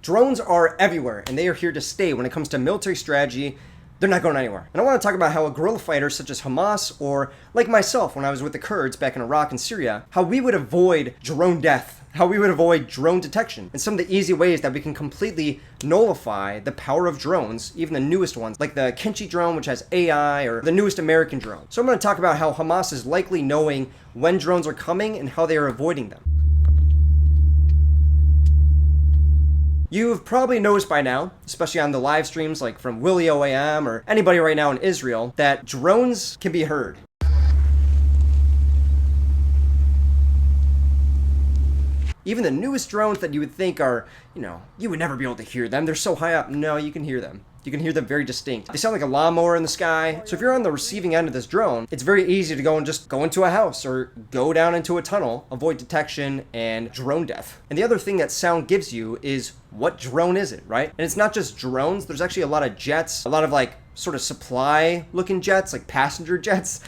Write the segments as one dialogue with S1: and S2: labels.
S1: Drones are everywhere, and they are here to stay when it comes to military strategy. They're not going anywhere. And I want to talk about how a guerrilla fighter such as Hamas, or like myself when I was with the Kurds back in Iraq and Syria, how we would avoid drone death, how we would avoid drone detection, and some of the easy ways that we can completely nullify the power of drones, even the newest ones, like the Kinchi drone, which has AI, or the newest American drone. So I'm going to talk about how Hamas is likely knowing when drones are coming and how they are avoiding them. You've probably noticed by now, especially on the live streams like from Willie OAM or anybody right now in Israel, that drones can be heard. Even the newest drones that you would think are, you would never be able to hear them. They're so high up. No, you can hear them. You can hear them very distinct. They sound like a lawnmower in the sky. So if you're on the receiving end of this drone, it's very easy to go and just go into a house or go down into a tunnel, avoid detection and drone death. And the other thing that sound gives you is what drone is it, right? And it's not just drones. There's actually a lot of jets, a lot of like sort of supply looking jets, like passenger jets.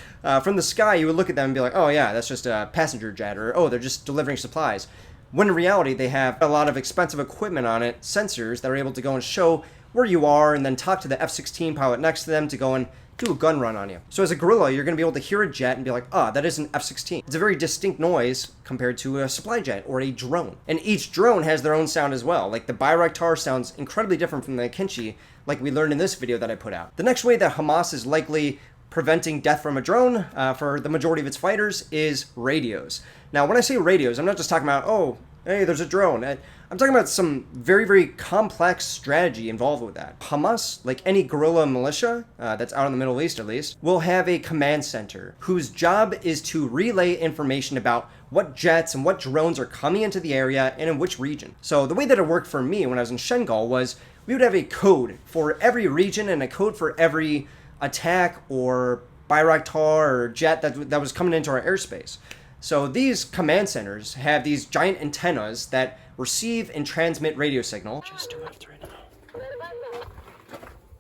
S1: From the sky, you would look at them and be like, oh yeah, that's just a passenger jet, or oh, they're just delivering supplies. When in reality, they have a lot of expensive equipment on it, sensors that are able to go and show where you are and then talk to the F-16 pilot next to them to go and do a gun run on you. So as a guerrilla, you're going to be able to hear a jet and be like, that is an F-16. It's a very distinct noise compared to a supply jet or a drone. And each drone has their own sound as well. Like the Bayraktar sounds incredibly different from the Kinchi, like we learned in this video that I put out. The next way that Hamas is likely preventing death from a drone for the majority of its fighters is radios. Now, when I say radios, I'm not just talking about, oh, hey, there's a drone. I'm talking about some very, very complex strategy involved with that. Hamas, like any guerrilla militia that's out in the Middle East at least, will have a command center whose job is to relay information about what jets and what drones are coming into the area and in which region. So the way that it worked for me when I was in Shengal was we would have a code for every region and a code for every attack or Bayraktar or jet that was coming into our airspace. So these command centers have these giant antennas that receive and transmit radio signal just to left right now,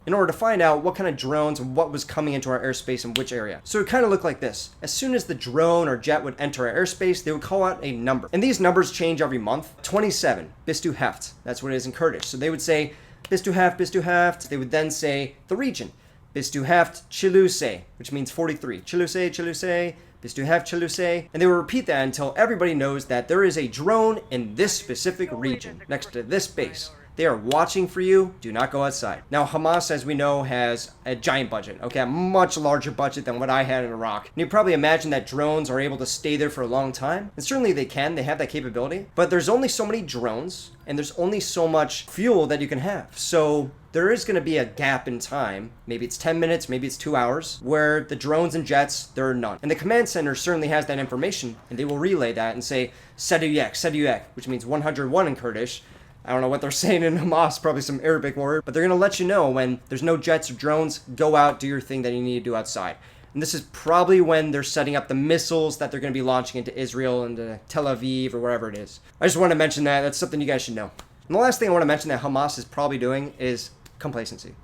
S1: in order to find out what kind of drones and what was coming into our airspace in which area. So it kind of looked like this. As soon as the drone or jet would enter our airspace, they would call out a number. And these numbers change every month. 27, bis du Heft. That's what it is in Kurdish. So they would say, bis du Heft, bis du Heft. They would then say the region. Bis du Heft, Chiluse, which means 43. Chiluse, Chiluse. Bis du Heft, Chiluse, and they will repeat that until everybody knows that there is a drone in this specific region, next to this base. They are watching for you. Do not go outside. Now, Hamas, as we know, has a giant budget, okay? A much larger budget than what I had in Iraq. And you probably imagine that drones are able to stay there for a long time. And certainly they can. They have that capability. But there's only so many drones, and there's only so much fuel that you can have. So there is going to be a gap in time. Maybe it's 10 minutes, maybe it's 2 hours, where the drones and jets, there are none. And the command center certainly has that information, and they will relay that and say, Seduyek, which means 101 in Kurdish. I don't know what they're saying in Hamas, probably some Arabic word, but they're going to let you know when there's no jets or drones, go out, do your thing that you need to do outside. And this is probably when they're setting up the missiles that they're going to be launching into Israel and Tel Aviv or wherever it is. I just want to mention that. That's something you guys should know. And the last thing I want to mention that Hamas is probably doing is complacency.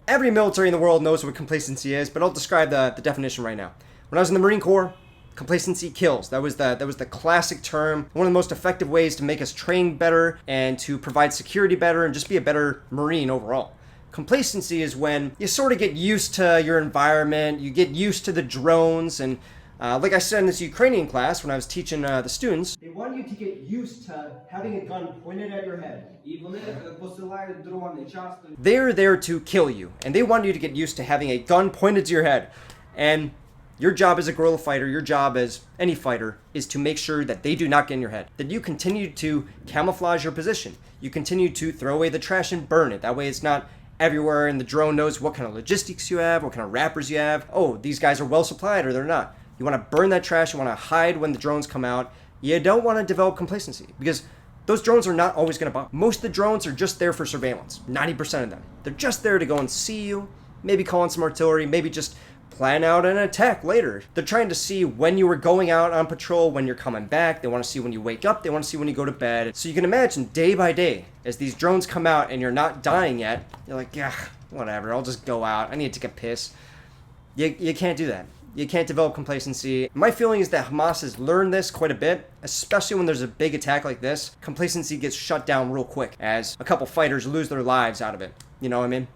S1: Every military in the world knows what complacency is, but I'll describe the definition right now. When I was in the Marine Corps, complacency kills. That was the classic term. One of the most effective ways to make us train better and to provide security better and just be a better Marine overall. Complacency is when you sort of get used to your environment, you get used to the drones, and like I said in this Ukrainian class when I was teaching the students, they want you to get used to having a gun pointed at your head. They're there to kill you, and they want you to get used to having a gun pointed to your head. And your job as a guerrilla fighter, your job as any fighter, is to make sure that they do not get in your head. That you continue to camouflage your position. You continue to throw away the trash and burn it. That way it's not everywhere and the drone knows what kind of logistics you have, what kind of wrappers you have. Oh, these guys are well supplied or they're not. You want to burn that trash. You want to hide when the drones come out. You don't want to develop complacency because those drones are not always going to bomb. Most of the drones are just there for surveillance. 90% of them. They're just there to go and see you, maybe call in some artillery, maybe just plan out an attack later. They're trying to see when you were going out on patrol, when you're coming back. They want to see when you wake up. They want to see when you go to bed. So you can imagine day by day, as these drones come out and you're not dying yet, you're like, yeah, whatever, I'll just go out. I need to take a piss. You can't do that. You can't develop complacency. My feeling is that Hamas has learned this quite a bit, especially when there's a big attack like this. Complacency gets shut down real quick as a couple fighters lose their lives out of it. You know what I mean?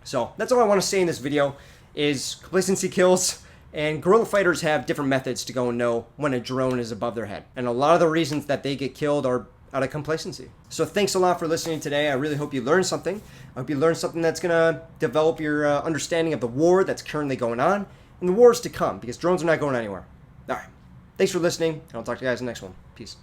S1: So that's all I want to say in this video is complacency kills, and guerrilla fighters have different methods to go and know when a drone is above their head. And a lot of the reasons that they get killed are out of complacency. So thanks a lot for listening today. I really hope you learned something. I hope you learned something that's going to develop your understanding of the war that's currently going on and the wars to come, because drones are not going anywhere. All right. Thanks for listening, and I'll talk to you guys in the next one. Peace.